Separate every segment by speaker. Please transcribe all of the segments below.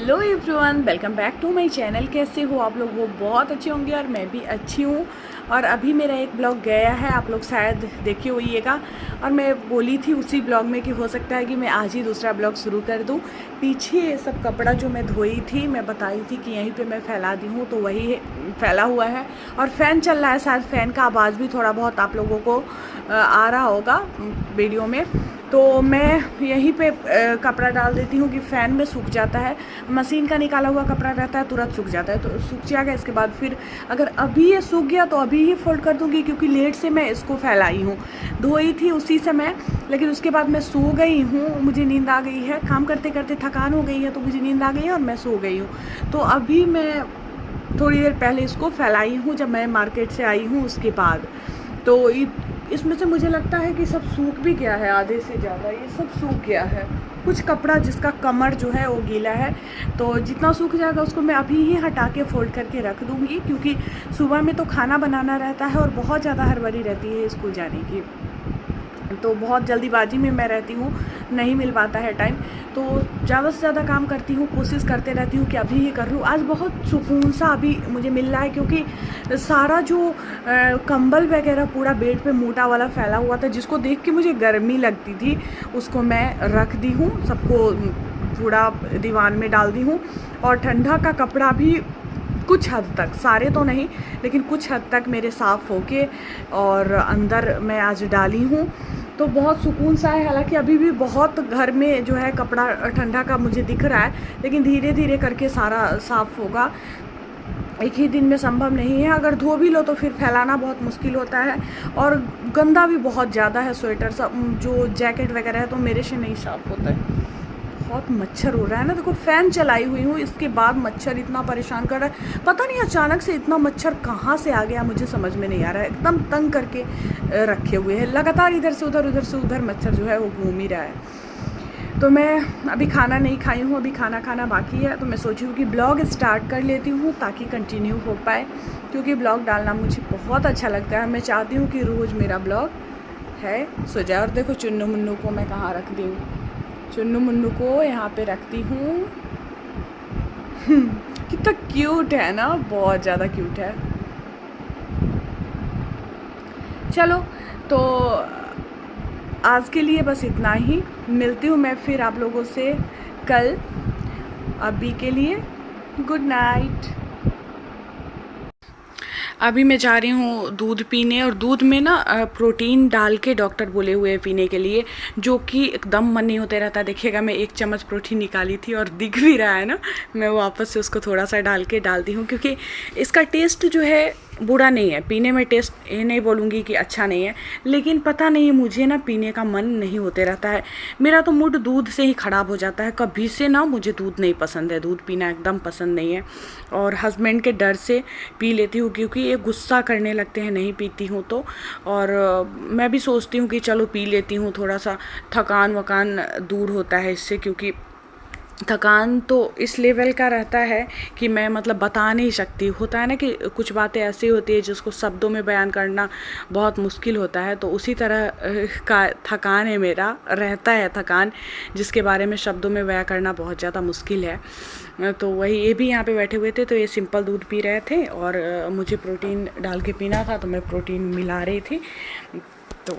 Speaker 1: Hello everyone, welcome back to my channel. कैसे हो आप लोग? वो बहुत अच्छे होंगे और मैं भी अच्छी हूँ। और अभी मेरा एक ब्लॉग गया है, आप लोग शायद देखे होइएगा। और मैं बोली थी उसी ब्लॉग में कि हो सकता है कि मैं आज ही दूसरा ब्लॉग शुरू कर दूँ। पीछे ये सब कपड़ा जो मैं धोई थी, मैं बताई थी कि यहीं पे मैं फैला दी हूँ, तो वही फैला हुआ है। और फ़ैन चल रहा है, शायद फ़ैन का आवाज़ भी थोड़ा बहुत आप लोगों को आ रहा होगा वीडियो में। तो मैं यहीं पे कपड़ा डाल देती हूँ कि फ़ैन में सूख जाता है। मशीन का निकाला हुआ कपड़ा रहता है, तुरंत सूख जाता है, तो सूख जाएगा। इसके बाद फिर अगर अभी ये सूख गया तो अभी ही फोल्ड कर दूँगी, क्योंकि लेट से मैं इसको फैलाई हूँ। धोई थी उसी समय, लेकिन उसके बाद मैं सो गई हूँ। मुझे नींद आ गई है, काम करते करते थकान हो गई है, तो मुझे नींद आ गई है और मैं सो गई हूँ। तो अभी मैं थोड़ी देर पहले इसको फैलाई हूँ, जब मैं मार्केट से आई हूँ उसके बाद। तो इसमें से मुझे लगता है कि सब सूख भी गया है, आधे से ज़्यादा ये सब सूख गया है। कुछ कपड़ा जिसका कमर जो है वो गीला है, तो जितना सूख जाएगा उसको मैं अभी ही हटा के फोल्ड करके रख दूँगी, क्योंकि सुबह में तो खाना बनाना रहता है और बहुत ज़्यादा हड़बड़ी रहती है स्कूल जाने की। तो बहुत जल्दीबाजी में मैं रहती हूँ, नहीं मिल पाता है टाइम, तो ज़्यादा से ज़्यादा काम करती हूँ, कोशिश करते रहती हूँ कि अभी ही कर लूँ। आज बहुत सुकून सा अभी मुझे मिल रहा है, क्योंकि सारा जो कंबल वगैरह पूरा बेड पे मोटा वाला फैला हुआ था, जिसको देख के मुझे गर्मी लगती थी, उसको मैं रख दी हूँ, सबको पूरा दीवान में डाल दी हूँ। और ठंडा का कपड़ा भी कुछ हद तक, सारे तो नहीं लेकिन कुछ हद तक मेरे साफ़ होके और अंदर मैं आज डाली हूँ। तो बहुत सुकून सा है। हालांकि अभी भी बहुत घर में जो है कपड़ा ठंडा का मुझे दिख रहा है, लेकिन धीरे धीरे करके सारा साफ़ होगा। एक ही दिन में संभव नहीं है, अगर धो भी लो तो फिर फैलाना बहुत मुश्किल होता है। और गंदा भी बहुत ज़्यादा है, स्वेटर सब जो जैकेट वगैरह है, तो मेरे से नहीं साफ़ होता है। बहुत मच्छर हो रहा है ना, देखो फ़ैन चलाई हुई हूँ, इसके बाद मच्छर इतना परेशान कर रहा है। पता नहीं अचानक से इतना मच्छर कहाँ से आ गया, मुझे समझ में नहीं आ रहा है। एकदम तंग करके रखे हुए हैं, लगातार इधर से उधर मच्छर जो है वो घूम ही रहा है। तो मैं अभी खाना नहीं खाई हूँ, अभी खाना खाना बाकी है। तो मैं सोची हूँ कि ब्लॉग स्टार्ट कर लेती हूँ ताकि कंटिन्यू हो पाए, क्योंकि ब्लॉग डालना मुझे बहुत अच्छा लगता है। मैं चाहती हूँ कि रोज़ मेरा ब्लॉग है सो जाए। और देखो चुन्नू मुन्नू को मैं कहाँ रख दी हूँ, चुन्नू मुन्नू को यहाँ पे रखती हूँ। कितना क्यूट है ना, बहुत ज़्यादा क्यूट है। चलो, तो आज के लिए बस इतना ही। मिलती हूँ मैं फिर आप लोगों से कल। अभी के लिए गुड नाइट। अभी मैं जा रही हूँ दूध पीने, और दूध में ना प्रोटीन डाल के डॉक्टर बोले हुए हैं पीने के लिए, जो कि एकदम मन नहीं होते रहता। देखिएगा, मैं 1 चम्मच प्रोटीन निकाली थी और दिख भी रहा है ना, मैं वापस से उसको थोड़ा सा डाल दी हूँ, क्योंकि इसका टेस्ट जो है बुरा नहीं है। पीने में टेस्ट ये नहीं बोलूँगी कि अच्छा नहीं है, लेकिन पता नहीं मुझे ना पीने का मन नहीं होते रहता है। मेरा तो मूड दूध से ही ख़राब हो जाता है कभी से ना। मुझे दूध नहीं पसंद है, दूध पीना एकदम पसंद नहीं है। और हस्बैंड के डर से पी लेती हूँ, क्योंकि ये गुस्सा करने लगते हैं नहीं पीती हूँ तो। और मैं भी सोचती हूँ कि चलो पी लेती हूँ, थोड़ा सा थकान वकान दूर होता है इससे। क्योंकि थकान तो इस लेवल का रहता है कि मैं मतलब बता नहीं सकती। होता है ना कि कुछ बातें ऐसी होती है जिसको शब्दों में बयान करना बहुत मुश्किल होता है, तो उसी तरह का थकान है मेरा, रहता है थकान, जिसके बारे में शब्दों में बयान करना बहुत ज़्यादा मुश्किल है। तो वही, ये भी यहाँ पे बैठे हुए थे, तो ये सिंपल दूध पी रहे थे, और मुझे प्रोटीन डाल के पीना था, तो मैं प्रोटीन मिला रही थी। तो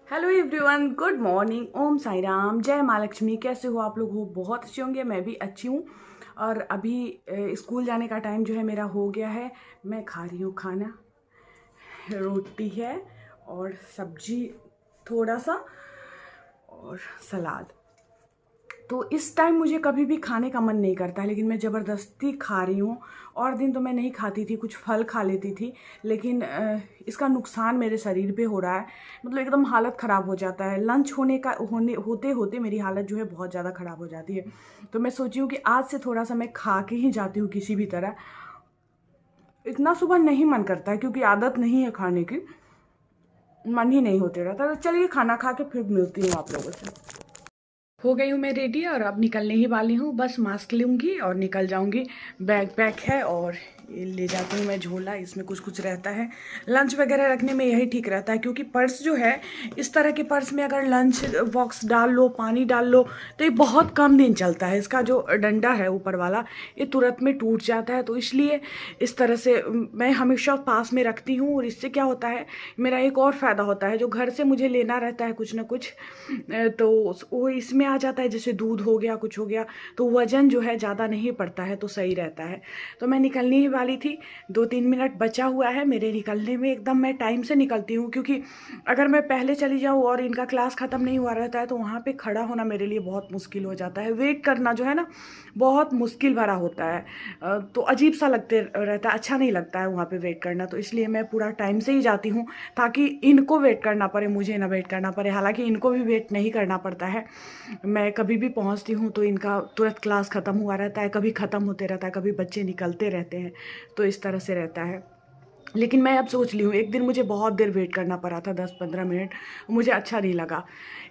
Speaker 1: हेलो एवरीवन, गुड मॉर्निंग, ओम साई राम, जय माँ लक्ष्मी। कैसे हो आप लोग? हो बहुत अच्छे होंगे, मैं भी अच्छी हूँ। और अभी स्कूल जाने का टाइम जो है मेरा हो गया है। मैं खा रही हूँ खाना, रोटी है और सब्जी थोड़ा सा और सलाद। तो इस टाइम मुझे कभी भी खाने का मन नहीं करता है, लेकिन मैं ज़बरदस्ती खा रही हूँ। और दिन तो मैं नहीं खाती थी, कुछ फल खा लेती थी, लेकिन इसका नुकसान मेरे शरीर पे हो रहा है। मतलब एकदम हालत ख़राब हो जाता है। लंच होते होते मेरी हालत जो है बहुत ज़्यादा ख़राब हो जाती है। तो मैं सोची हूँ कि आज से थोड़ा सा मैं खा के ही जाती हूँ किसी भी तरह। इतना सुबह नहीं मन करता है, क्योंकि आदत नहीं है खाने की, मन ही नहीं होते रहता। तो चलिए खाना खा के फिर मिलती हूँ आप लोगों से। हो गई हूँ मैं रेडी और अब निकलने ही वाली हूँ। बस मास्क लूँगी और निकल जाऊँगी। बैग पैक है और ये ले जाती हूँ मैं झोला, इसमें कुछ कुछ रहता है। लंच वगैरह रखने में यही ठीक रहता है, क्योंकि पर्स जो है इस तरह के पर्स में अगर लंच बॉक्स डाल लो, पानी डाल लो, तो ये बहुत कम दिन चलता है। इसका जो डंडा है ऊपर वाला, ये तुरंत में टूट जाता है। तो इसलिए इस तरह से मैं हमेशा पास में रखती हूँ। और इससे क्या होता है, मेरा एक और फ़ायदा होता है, जो घर से मुझे लेना रहता है कुछ ना कुछ, तो वो इसमें आ जाता है। जैसे दूध हो गया, कुछ हो गया, तो वज़न जो है ज़्यादा नहीं पड़ता है, तो सही रहता है। तो मैं निकलने ही वाली थी, 2-3 मिनट बचा हुआ है मेरे निकलने में। एकदम मैं टाइम से निकलती हूँ, क्योंकि अगर मैं पहले चली जाऊँ और इनका क्लास ख़त्म नहीं हुआ रहता है, तो वहाँ पे खड़ा होना मेरे लिए बहुत मुश्किल हो जाता है। वेट करना जो है ना, बहुत मुश्किल भरा होता है। तो अजीब सा लगते रहता है, अच्छा नहीं लगता है वहाँ पे वेट करना। तो इसलिए मैं पूरा टाइम से ही जाती हूँ, ताकि इनको वेट करना पड़े, मुझे ना वेट करना पड़े। हालांकि इनको भी वेट नहीं करना पड़ता है। मैं कभी भी पहुँचती हूँ तो इनका तुरंत क्लास ख़त्म हुआ रहता है, कभी ख़त्म होते रहता है, कभी बच्चे निकलते रहते हैं। तो इस तरह से रहता है। लेकिन मैं अब सोच ली हूँ, एक दिन मुझे बहुत देर वेट करना पड़ा था, 10-15 मिनट। मुझे अच्छा नहीं लगा।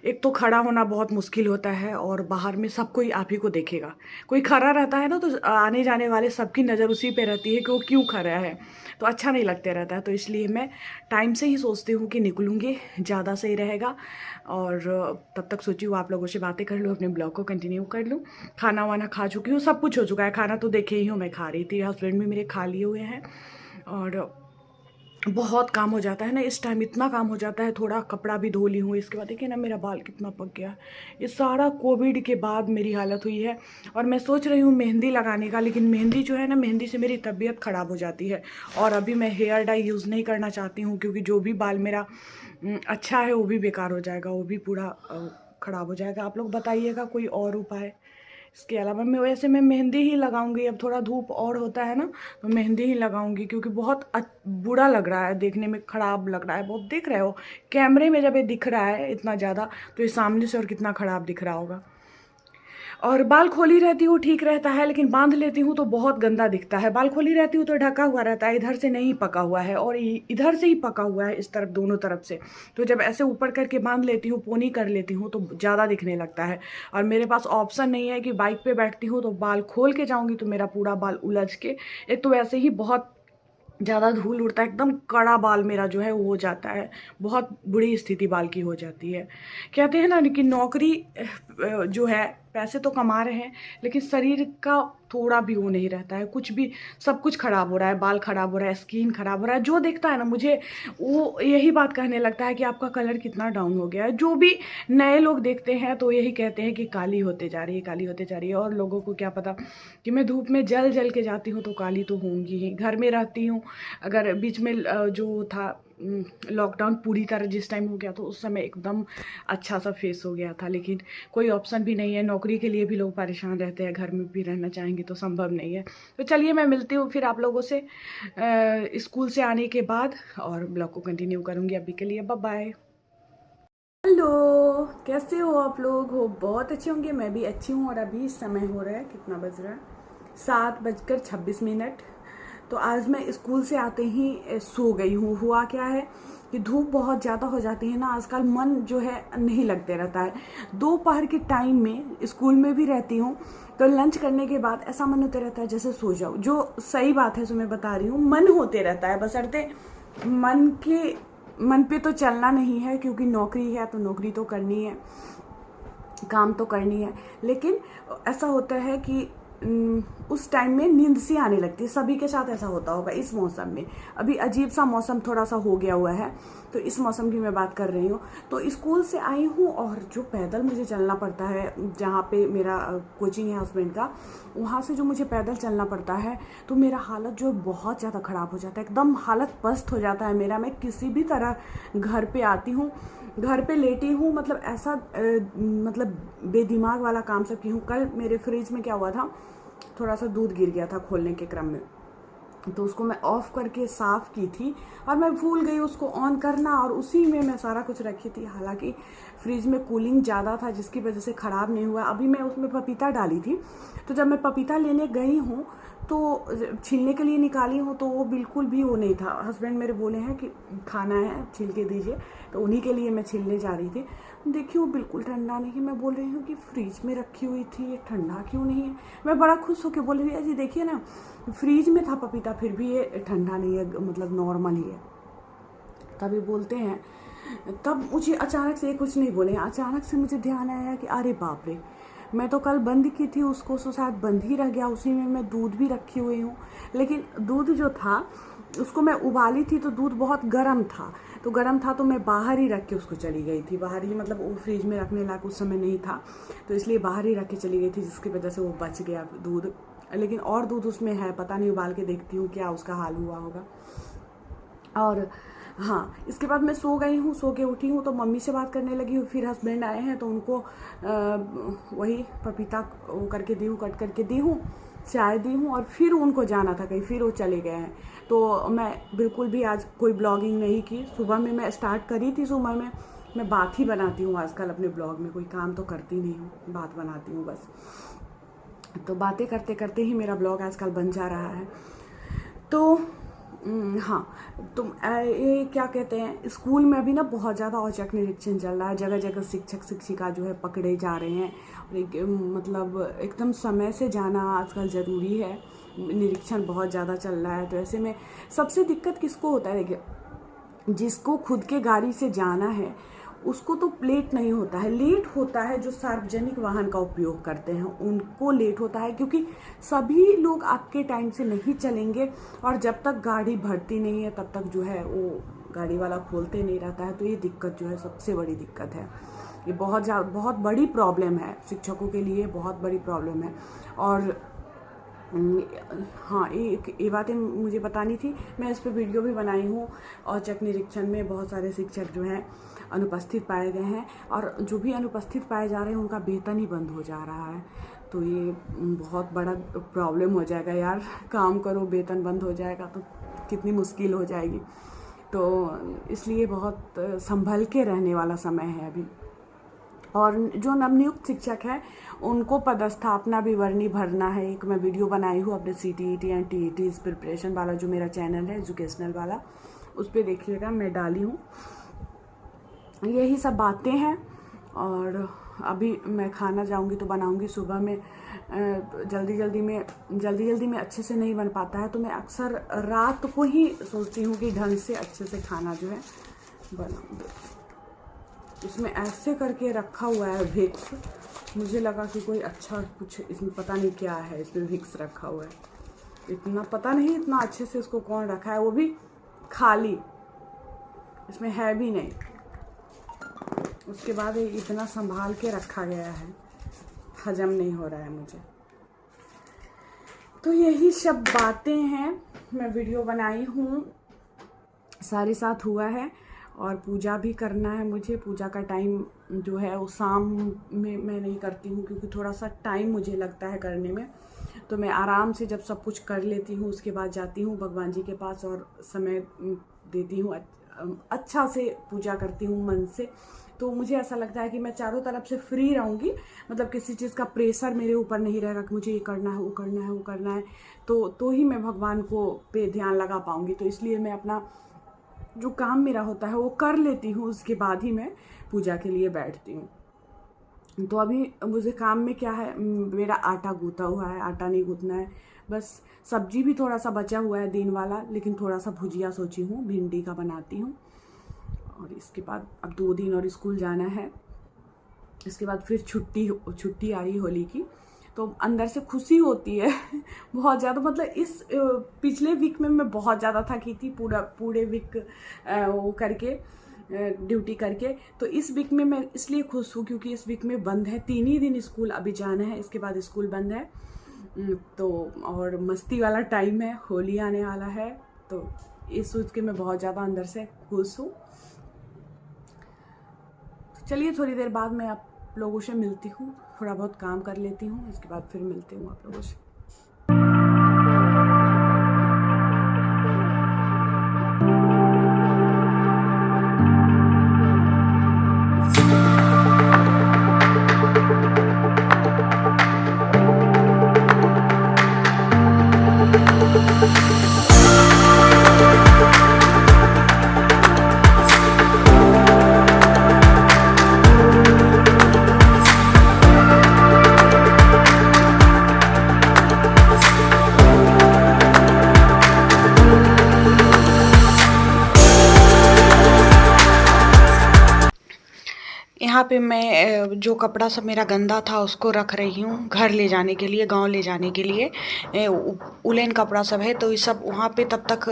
Speaker 1: एक तो खड़ा होना बहुत मुश्किल होता है, और बाहर में सब कोई आप ही को देखेगा। कोई खड़ा रहता है ना, तो आने जाने वाले सबकी नज़र उसी पे रहती है कि वो क्यों खड़ा है। तो अच्छा नहीं लगते रहता है। तो इसलिए मैं टाइम से ही सोचती हूँ कि निकलूँगी, ज़्यादा सही रहेगा। और तब तक सोची हूँ आप लोगों से बातें कर लूँ, अपने ब्लॉग को कंटिन्यू कर लूँ। खाना वाना खा चुकी हूँ, सब कुछ हो चुका है। खाना तो देखे ही हूँ, मैं खा रही थी, हस्बैंड भी मेरे खा लिए हुए हैं। और बहुत काम हो जाता है ना इस टाइम, इतना काम हो जाता है। थोड़ा कपड़ा भी धो ली हूँ। इसके बाद देखिए ना मेरा बाल कितना पक गया। ये सारा कोविड के बाद मेरी हालत हुई है। और मैं सोच रही हूँ मेहंदी लगाने का, लेकिन मेहंदी जो है ना, मेहंदी से मेरी तबीयत ख़राब हो जाती है। और अभी मैं हेयर डाई यूज़ नहीं करना चाहती हूँ, क्योंकि जो भी बाल मेरा अच्छा है वो भी बेकार हो जाएगा, वो भी पूरा ख़राब हो जाएगा। आप लोग बताइएगा कोई और उपाय। इसके अलावा मैं वैसे मैं मेहंदी ही लगाऊंगी। अब थोड़ा धूप और होता है ना, तो मेहंदी ही लगाऊंगी, क्योंकि बहुत बुरा लग रहा है देखने में, ख़राब लग रहा है बहुत। देख रहे हो कैमरे में जब ये दिख रहा है इतना ज़्यादा, तो ये सामने से और कितना ख़राब दिख रहा होगा। और बाल खोली रहती हूँ ठीक रहता है, लेकिन बांध लेती हूँ तो बहुत गंदा दिखता है। बाल खोली रहती हूँ तो ढका हुआ रहता है, इधर से नहीं पका हुआ है और इधर से ही पका हुआ है, इस तरफ दोनों तरफ से। तो जब ऐसे ऊपर करके बांध लेती हूँ, पोनी कर लेती हूँ, तो ज़्यादा दिखने लगता है। और मेरे पास ऑप्शन नहीं है कि बाइक पे बैठती हूँ तो बाल खोल के जाऊँगी तो मेरा पूरा बाल उलझ के, एक तो वैसे ही बहुत ज़्यादा धूल उड़ता है, एकदम कड़ा बाल मेरा जो है वो हो जाता है। बहुत बुरी स्थिति बाल की हो जाती है। कहते हैं ना कि नौकरी जो है, पैसे तो कमा रहे हैं, लेकिन शरीर का थोड़ा भी वो नहीं रहता है, कुछ भी। सब कुछ खराब हो रहा है, बाल खराब हो रहा है, स्किन खराब हो रहा है। जो देखता है ना मुझे, वो यही बात कहने लगता है कि आपका कलर कितना डाउन हो गया है। जो भी नए लोग देखते हैं तो यही कहते हैं कि काली होते जा रही है, काली होते जा रही है। और लोगों को क्या पता कि मैं धूप में जल जल के जाती हूँ तो काली तो होंगी ही। घर में रहती हूँ, अगर बीच में जो था लॉकडाउन पूरी तरह जिस टाइम हो गया, तो उस समय एकदम अच्छा सा फेस हो गया था। लेकिन कोई ऑप्शन भी नहीं है, नौकरी के लिए भी लोग परेशान रहते हैं, घर में भी रहना चाहेंगे तो संभव नहीं है। तो चलिए मैं मिलती हूँ फिर आप लोगों से स्कूल से आने के बाद, और ब्लॉग को कंटिन्यू करूँगी। अभी के लिए बाय बाय। हेलो, कैसे हो आप लोग? हो बहुत अच्छे होंगे, मैं भी अच्छी हूँ। और अभी समय हो रहा है, कितना बज रहा है, 7:26। तो आज मैं स्कूल से आते ही सो गई हूँ। हुआ क्या है कि धूप बहुत ज़्यादा हो जाती है ना आजकल, मन जो है नहीं लगते रहता है। दोपहर के टाइम में स्कूल में भी रहती हूँ, तो लंच करने के बाद ऐसा मन होते रहता है जैसे सो जाओ। जो सही बात है, जो मैं बता रही हूँ, मन होते रहता है, बशर्ते मन पे तो चलना नहीं है, क्योंकि नौकरी है तो नौकरी तो करनी है, काम तो करनी है। लेकिन ऐसा होता है कि उस टाइम में नींद सी आने लगती है। सभी के साथ ऐसा होता होगा इस मौसम में। अभी अजीब सा मौसम थोड़ा सा हो गया हुआ है, तो इस मौसम की मैं बात कर रही हूँ। तो स्कूल से आई हूँ, और जो पैदल मुझे चलना पड़ता है, जहाँ पे मेरा कोचिंग है हस्बैंड का, वहाँ से जो मुझे पैदल चलना पड़ता है, तो मेरा हालत जो बहुत ज़्यादा ख़राब हो जाता है, एकदम हालत पस्त हो जाता है मेरा। मैं किसी भी तरह घर पे आती हूँ, घर पे लेटी हूँ, मतलब ऐसा मतलब बेदिमाग वाला काम सब की हूँ। कल मेरे फ्रिज में क्या हुआ था, थोड़ा सा दूध गिर गया था खोलने के क्रम में, तो उसको मैं ऑफ़ करके साफ़ की थी, और मैं भूल गई उसको ऑन करना, और उसी में मैं सारा कुछ रखी थी। हालांकि फ्रिज में कूलिंग ज़्यादा था, जिसकी वजह से ख़राब नहीं हुआ। अभी मैं उसमें पपीता डाली थी, तो जब मैं पपीता लेने गई हूँ तो छीलने के लिए निकाली हूँ तो वो बिल्कुल भी वो नहीं था। हस्बैंड मेरे बोले हैं कि खाना है छील के दीजिए, तो उन्हीं के लिए मैं छीलने जा रही थी। देखिए वो बिल्कुल ठंडा नहीं है। मैं बोल रही हूँ कि फ्रिज में रखी हुई थी, ये ठंडा क्यों नहीं है। मैं बड़ा खुश होकर बोल रही जी देखिए ना, फ्रिज में था पपीता फिर भी ये ठंडा नहीं है, मतलब नॉर्मल ही है। तभी बोलते हैं, तब मुझे अचानक से कुछ नहीं बोले, अचानक से मुझे ध्यान आया कि अरे बाप रे, मैं तो कल बंद की थी उसको, तो शायद बंद ही रह गया। उसी में मैं दूध भी रखी हुई हूँ, लेकिन दूध जो था उसको मैं उबाली थी तो दूध बहुत गर्म था, तो गर्म था तो मैं बाहर ही रख के उसको चली गई थी। बाहर ही मतलब वो फ्रिज में रखने लायक उस समय नहीं था, तो इसलिए बाहर ही रख के चली गई थी, जिसकी वजह से वो बच गया दूध। लेकिन और दूध उसमें है, पता नहीं, उबाल के देखती हूँ क्या उसका हाल हुआ होगा। और हाँ, इसके बाद मैं सो गई हूँ, सो के उठी हूँ तो मम्मी से बात करने लगी हूँ। फिर हस्बैंड आए हैं तो उनको वही पपीता वो करके दी हूँ, कट करके दी हूँ, चाय दी हूँ, और फिर उनको जाना था कहीं, फिर वो चले गए हैं। तो मैं बिल्कुल भी आज कोई ब्लॉगिंग नहीं की। सुबह में मैं स्टार्ट करी थी, सुबह में मैं बात ही बनाती हूँ आजकल अपने ब्लॉग में, कोई काम तो करती नहीं हूँ, बात बनाती हूँ बस। तो बातें करते करते ही मेरा ब्लॉग आजकल बन जा रहा है। तो हाँ, तो ये क्या कहते हैं, स्कूल में अभी ना बहुत ज़्यादा औचक निरीक्षण चल रहा है। जगह जगह शिक्षक शिक्षिका जो है पकड़े जा रहे हैं, और मतलब एकदम समय से जाना आजकल ज़रूरी है। निरीक्षण बहुत ज़्यादा चल रहा है, तो ऐसे में सबसे दिक्कत किसको होता है, देखिए जिसको खुद के गाड़ी से जाना है उसको तो लेट नहीं होता है। लेट होता है जो सार्वजनिक वाहन का उपयोग करते हैं, उनको लेट होता है, क्योंकि सभी लोग आपके टाइम से नहीं चलेंगे, और जब तक गाड़ी भरती नहीं है तब तक जो है वो गाड़ी वाला खोलते नहीं रहता है। तो ये दिक्कत जो है सबसे बड़ी दिक्कत है, ये बहुत बड़ी प्रॉब्लम है, शिक्षकों के लिए बहुत बड़ी प्रॉब्लम है। और हाँ, ये बातें मुझे बतानी थी, मैं इस पर वीडियो भी बनाई हूँ। औचक निरीक्षण में बहुत सारे शिक्षक जो हैं अनुपस्थित पाए गए हैं, और जो भी अनुपस्थित पाए जा रहे हैं उनका वेतन ही बंद हो जा रहा है। तो ये बहुत बड़ा प्रॉब्लम हो जाएगा यार, काम करो वेतन बंद हो जाएगा तो कितनी मुश्किल हो जाएगी। तो इसलिए बहुत संभल के रहने वाला समय है अभी। और जो नवनियुक्त शिक्षक है उनको पदस्थापना विवरणी भरना है। एक मैं वीडियो बनाई हूँ अपने CTET एंड TET प्रिपरेशन वाला, जो मेरा चैनल है एजुकेशनल वाला, उस पर देखिएगा, मैं डाली हूँ। यही सब बातें हैं। और अभी मैं खाना जाऊँगी तो बनाऊँगी। सुबह में जल्दी जल्दी में अच्छे से नहीं बन पाता है, तो मैं अक्सर रात को ही सोचती हूँ कि ढंग से अच्छे से खाना जो है बनाऊँगी। इसमें ऐसे करके रखा हुआ है विक्स, मुझे लगा कि कोई अच्छा कुछ इसमें, पता नहीं क्या है, इसमें विक्स रखा हुआ है। इतना पता नहीं इतना अच्छे से इसको कौन रखा है, वो भी खाली, इसमें है भी नहीं। उसके बाद इतना संभाल के रखा गया है, हजम नहीं हो रहा है मुझे। तो यही सब बातें हैं, मैं वीडियो बनाई हूँ, सारे साथ हुआ है। और पूजा भी करना है मुझे। पूजा का टाइम जो है वो शाम में मैं नहीं करती हूँ, क्योंकि थोड़ा सा टाइम मुझे लगता है करने में। तो मैं आराम से जब सब कुछ कर लेती हूँ उसके बाद जाती हूँ भगवान जी के पास और समय देती हूँ, अच्छा से पूजा करती हूँ मन से। तो मुझे ऐसा लगता है कि मैं चारों तरफ से फ्री रहूँगी, मतलब किसी चीज़ का प्रेशर मेरे ऊपर नहीं रहेगा कि मुझे ये करना है, वो करना है, वो करना है, तो ही मैं भगवान को पे ध्यान लगा पाऊँगी। तो इसलिए मैं अपना जो काम मेरा होता है वो कर लेती हूँ, उसके बाद ही मैं पूजा के लिए बैठती हूँ। तो अभी मुझे काम में क्या है, मेरा आटा गूँथा हुआ है, आटा नहीं गूँथना है बस। सब्जी भी थोड़ा सा बचा हुआ है दिन वाला, लेकिन थोड़ा सा भुजिया सोची हूँ भिंडी का बनाती हूँ। और इसके बाद अब 2 दिन और स्कूल जाना है, इसके बाद फिर छुट्टी आ रही होली की, तो अंदर से खुशी होती है बहुत ज़्यादा। मतलब इस पिछले वीक में मैं बहुत ज़्यादा थकी थी, पूरे वीक वो करके ड्यूटी करके। तो इस वीक में मैं इसलिए खुश हूँ क्योंकि इस वीक में बंद है, 3 ही दिन स्कूल अभी जाना है, इसके बाद स्कूल बंद है। तो और मस्ती वाला टाइम है, होली आने वाला है, तो इस सोच के मैं बहुत ज़्यादा अंदर से खुश हूँ। तो चलिए थोड़ी देर बाद मैं आप लोगों से मिलती हूँ, थोड़ा बहुत काम कर लेती हूँ, इसके बाद फिर मिलती हूँ आप लोगों से। यहाँ पे मैं जो कपड़ा सब मेरा गंदा था उसको रख रही हूँ घर ले जाने के लिए, गांव ले जाने के लिए। उलेन कपड़ा सब है तो ये सब वहाँ पे तब तक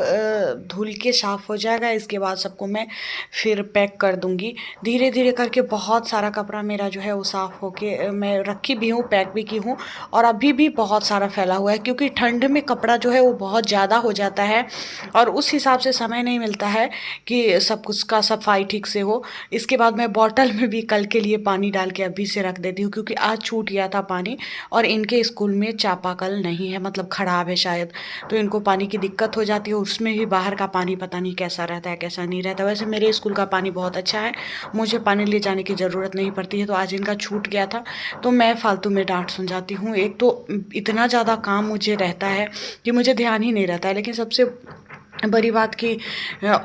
Speaker 1: धुल के साफ़ हो जाएगा। इसके बाद सबको मैं फिर पैक कर दूँगी। धीरे धीरे करके बहुत सारा कपड़ा मेरा जो है वो साफ़ होके मैं रखी भी हूँ, पैक भी की हूँ, और अभी भी बहुत सारा फैला हुआ है क्योंकि ठंड में कपड़ा जो है वो बहुत ज़्यादा हो जाता है और उस हिसाब से समय नहीं मिलता है कि सब कुछ का सफाई ठीक से हो। इसके बाद मैं बॉटल में भी कल के लिए पानी डाल के अभी से रख देती हूँ क्योंकि आज छूट गया था पानी और इनके स्कूल में चापाकल नहीं है, मतलब ख़राब है शायद, तो इनको पानी की दिक्कत हो जाती है। उसमें भी बाहर का पानी पता नहीं कैसा रहता है कैसा नहीं रहता। वैसे मेरे स्कूल का पानी बहुत अच्छा है, मुझे पानी ले जाने की ज़रूरत नहीं पड़ती है। तो आज इनका छूट गया था तो मैं फालतू में डांट सुन जाती हूँ। एक तो इतना ज़्यादा काम मुझे रहता है कि मुझे ध्यान ही नहीं रहता है। लेकिन सबसे बड़ी बात कि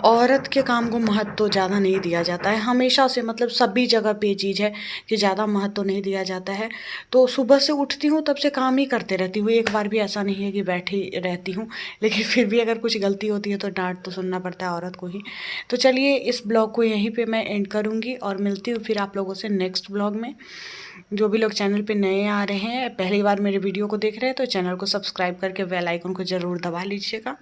Speaker 1: औरत के काम को महत्व तो ज़्यादा नहीं दिया जाता है हमेशा से, मतलब सभी जगह पे ये चीज़ है कि ज़्यादा महत्व तो नहीं दिया जाता है। तो सुबह से उठती हूँ तब से काम ही करते रहती हूँ, एक बार भी ऐसा नहीं है कि बैठी रहती हूँ। लेकिन फिर भी अगर कुछ गलती होती है तो डांट तो सुनना पड़ता है औरत को ही। तो चलिए इस ब्लॉग को यहीं पे मैं एंड करूँगी और मिलती हूँ फिर आप लोगों से नेक्स्ट ब्लॉग में। जो भी लोग चैनल पे नए आ रहे हैं, पहली बार मेरे वीडियो को देख रहे हैं, तो चैनल को सब्सक्राइब करके बेल आइकन को ज़रूर दबा लीजिएगा।